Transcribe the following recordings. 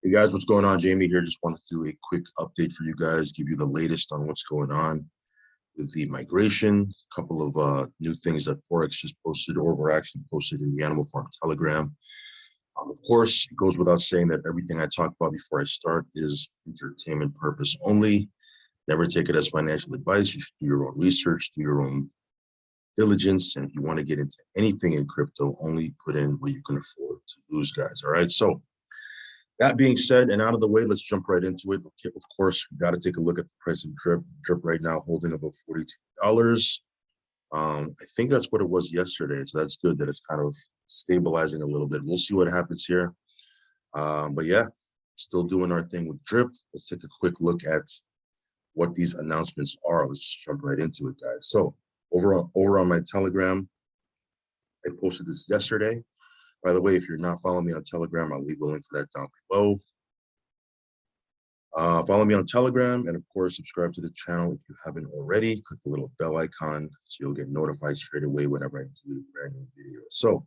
Hey guys, what's going on? Jamie here. Just wanted to do a quick update for you guys, give you the latest on what's going on with the migration. A couple of new things that Forex just posted or were actually posted in the Animal Farm Telegram. Of course, it goes without saying that everything I talk about before I start is entertainment purpose only. Never take it as financial advice. You should do your own research, do your own diligence. And if you want to get into anything in crypto, only put in what you can afford to lose, guys. All right. So that being said and out of the way, let's jump right into it. Okay, of course, we got to take a look at the price of drip. Drip right now holding about $42. I think that's what it was yesterday. So that's good that it's kind of stabilizing a little bit. We'll see what happens here. But yeah, still doing our thing with drip. Let's take a quick look at what these announcements are. Let's just jump right into it, guys. So over on my Telegram, I posted this yesterday. By the way, if you're not following me on Telegram, I'll leave a link for that down below. Follow me on Telegram, and of course, subscribe to the channel if you haven't already. Click the little bell icon so you'll get notified straight away whenever I do a brand new video. So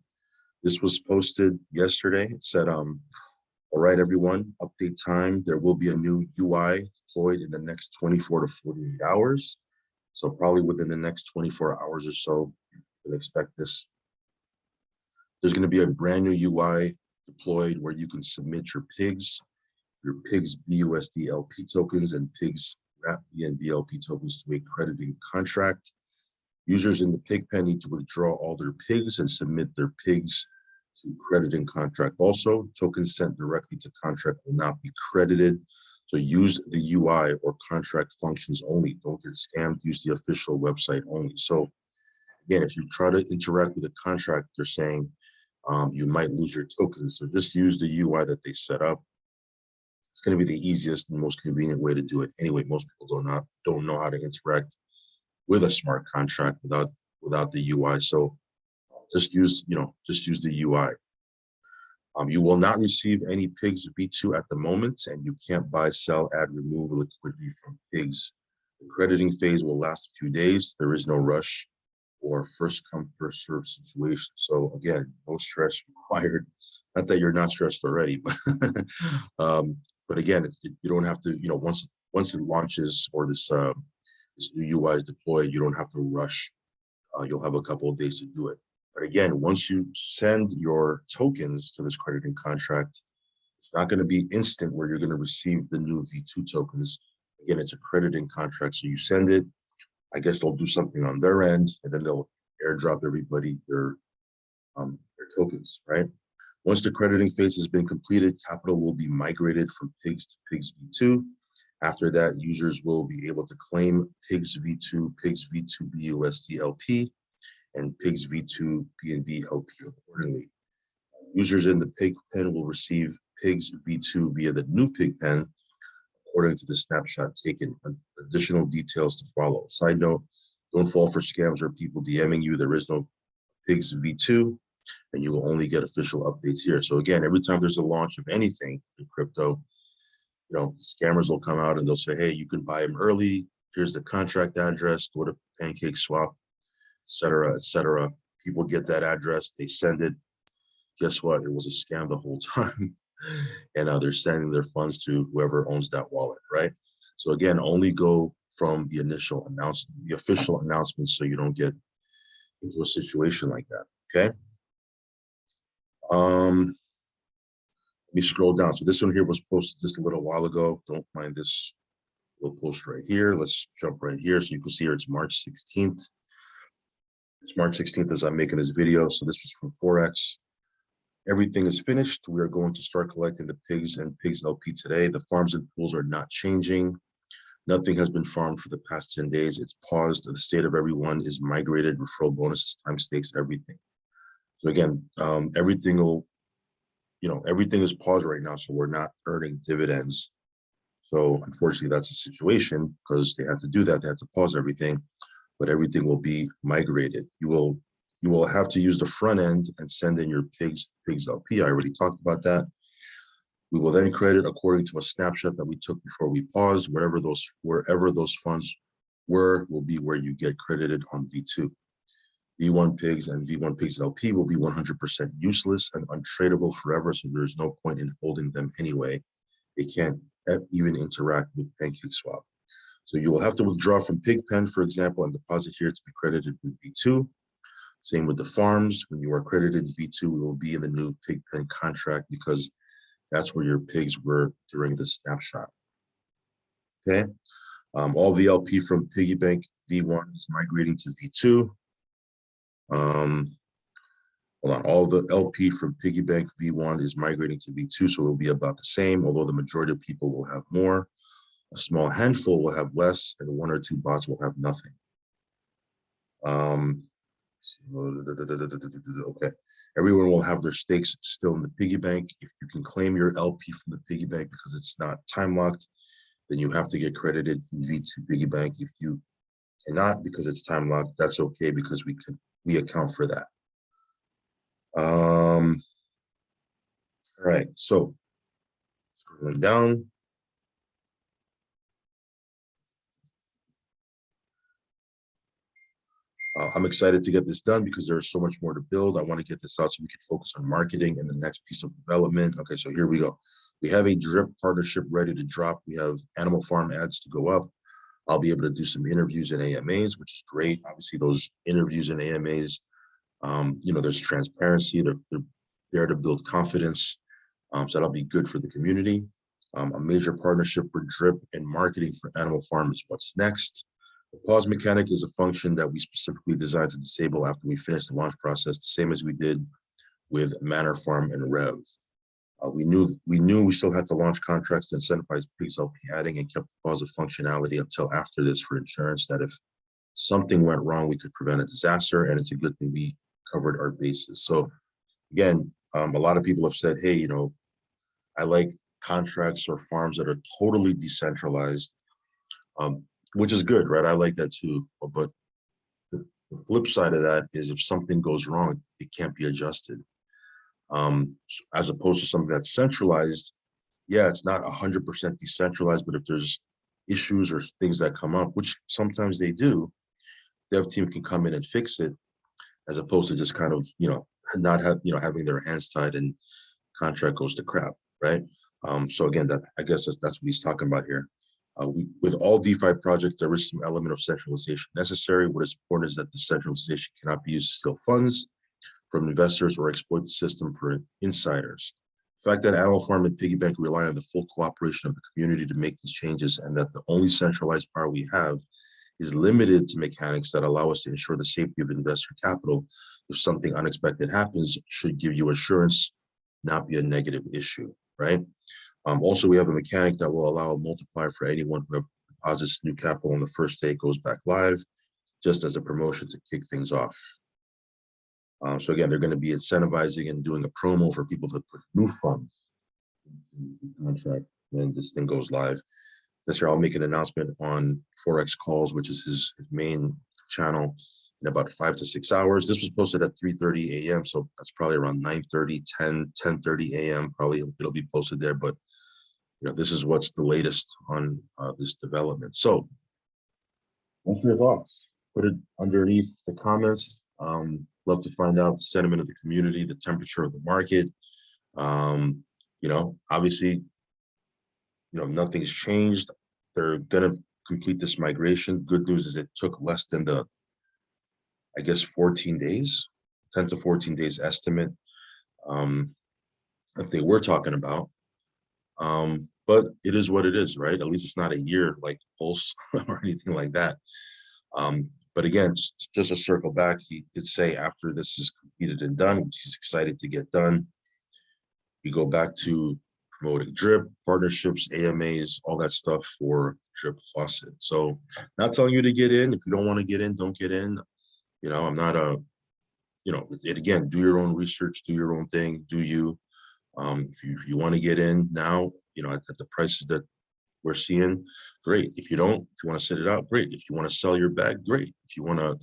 this was posted yesterday. It said, all right, everyone, update time. There will be a new UI deployed in the next 24 to 48 hours. So probably within the next 24 hours or so, you can expect this. There's going to be a brand new UI deployed where you can submit your PIGS BUSD LP tokens and PIGS WRAP BNB LP tokens to a crediting contract. Users in the pig pen need to withdraw all their PIGS and submit their PIGS to crediting contract. Also, tokens sent directly to contract will not be credited. So use the UI or contract functions only. Don't get scammed. Use the official website only. So again, if you try to interact with a contract, they're saying you might lose your tokens. So just use the UI that they set up. It's going to be the easiest and most convenient way to do it. Anyway, most people don't know how to interact with a smart contract without the UI. So just use the UI. You will not receive any PIGS V2 at the moment, and you can't buy, sell, add, remove liquidity from PIGS. The crediting phase will last a few days. There is no rush or first come, first serve situation. So again, no stress required. Not that you're not stressed already, but but again, you don't have to, once it launches or this new UI is deployed, you don't have to rush. You'll have a couple of days to do it. But again, once you send your tokens to this crediting contract, it's not going to be instant where you're going to receive the new V2 tokens. Again, it's a crediting contract. So you send it, I guess they'll do something on their end, and then they'll airdrop everybody their tokens, right? Once the crediting phase has been completed, capital will be migrated from PIGS to PIGS V2. After that, users will be able to claim PIGS V2, PIGS V2 BUSD LP, and PIGS V2 BNB LP accordingly. Users in the pig pen will receive PIGS V2 via the new pig pen, according to the snapshot taken. Additional details to follow. Side note, don't fall for scams or people DMing you. There is no PIGS V2, and you will only get official updates here. So again, every time there's a launch of anything in crypto, scammers will come out and they'll say, hey, you can buy them early. Here's the contract address, go to Pancake Swap, et cetera, et cetera. People get that address, they send it. Guess what? It was a scam the whole time. And they're sending their funds to whoever owns that wallet, right? So again, only go from the initial announcement, the official announcement, so you don't get into a situation like that, okay? Let me scroll down. So this one here was posted just a little while ago. Don't mind this little post right here. Let's jump right here. So you can see here it's March 16th. It's March 16th as I'm making this video. So this was from Forex. Everything is finished. We are going to start collecting the PIGS and PIGS LP today. The farms and pools are not changing. Nothing has been farmed for the past 10 days. It's paused. The state of everyone is migrated, referral bonuses, time stakes, everything. So again, everything is paused right now. So we're not earning dividends. So unfortunately, that's a situation because they have to do that. They have to pause everything, but everything will be migrated. You will have to use the front end and send in your PIGS LP. I already talked about that. We will then credit according to a snapshot that we took before we paused. Wherever those funds were will be where you get credited on V2. V1 PIGS and V1 PIGS LP will be 100% useless and untradeable forever, so there's no point in holding them anyway. It can't even interact with PancakeSwap. So you will have to withdraw from Pigpen, for example, and deposit here to be credited with V2. Same with the farms. When you are credited V2, we will be in the new Pigpen contract because that's where your pigs were during the snapshot. Okay. All VLP from piggy bank V1 is migrating to V2. Hold on, all the LP from piggy bank V1 is migrating to V2, so it will be about the same, although the majority of people will have more. A small handful will have less, and one or two bots will have nothing. Okay, everyone will have their stakes still in the piggy bank. If you can claim your LP from the piggy bank because it's not time locked, then you have to get credited to V2 piggy bank. If you cannot because it's time locked, that's okay because we account for that. All right, so scrolling down. I'm excited to get this done because there's so much more to build. I want to get this out so we can focus on marketing and the next piece of development. Okay, so here we go. We have a drip partnership ready to drop. We have animal farm ads to go up. I'll be able to do some interviews and AMAs, which is great. Obviously, those interviews and AMAs, there's transparency. They're there to build confidence. So that'll be good for the community. A major partnership for drip and marketing for animal farm is what's next. The pause mechanic is a function that we specifically designed to disable after we finish the launch process, the same as we did with Manor Farm and Rev. We knew we still had to launch contracts to incentivize pigs LP adding and kept the pause of functionality until after this for insurance that if something went wrong, we could prevent a disaster, and it's a good thing we covered our bases. So again, a lot of people have said, hey, I like contracts or farms that are totally decentralized, which is good, right? I like that too. But the flip side of that is if something goes wrong, it can't be adjusted. As opposed to something that's centralized, yeah, it's not 100% decentralized, but if there's issues or things that come up, which sometimes they do, dev team can come in and fix it, as opposed to just kind of, not having their hands tied and contract goes to crap, right? So again, I guess that's what he's talking about here. With all DeFi projects, there is some element of centralization necessary. What is important is that the centralization cannot be used to steal funds from investors or exploit the system for insiders. The fact that Animal Farm and Piggy Bank rely on the full cooperation of the community to make these changes, and that the only centralized power we have is limited to mechanics that allow us to ensure the safety of investor capital if something unexpected happens, should give you assurance, not be a negative issue, right? Also, we have a mechanic that will allow a multiplier for anyone who deposits new capital on the first day it goes back live, just as a promotion to kick things off. So again, they're going to be incentivizing and doing a promo for people to put new funds in the contract when this thing goes live. This year, I'll make an announcement on Forex calls, which is his main channel, in about 5 to 6 hours. This was posted at 3:30 a.m., so that's probably around 9:30, 10:30 a.m. Probably it'll be posted there, but this is what's the latest on this development. So, what's your thoughts? Put it underneath the comments. Love to find out the sentiment of the community, the temperature of the market. Obviously, nothing's changed. They're gonna complete this migration. Good news is it took less than 14 days, 10 to 14 days estimate that they were talking about. But it is what it is, right? At least it's not a year like Pulse or anything like that. But again, just to circle back, he did say after this is completed and done, which he's excited to get done, we go back to promoting drip, partnerships, AMAs, all that stuff for drip faucet. So not telling you to get in. If you don't want to get in, don't get in. I'm not again, do your own research, do your own thing, do you. If you want to get in now, at the prices that we're seeing, great. If you don't, if you want to sit it out, great. If you want to sell your bag, great. If you want to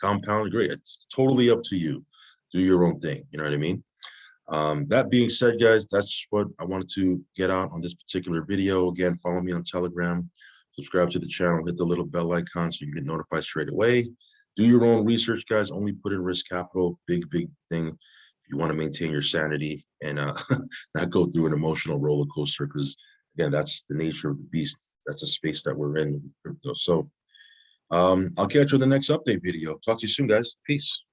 compound, great. It's totally up to you. Do your own thing. You know what I mean? That being said, guys, that's what I wanted to get out on this particular video. Again, follow me on Telegram, subscribe to the channel, hit the little bell icon so you get notified straight away. Do your own research, guys. Only put in risk capital. Big thing. If you want to maintain your sanity and not go through an emotional roller coaster, because again, that's the nature of the beast. That's a space that we're in with crypto. So I'll catch you in the next update video. Talk to you soon, guys. Peace.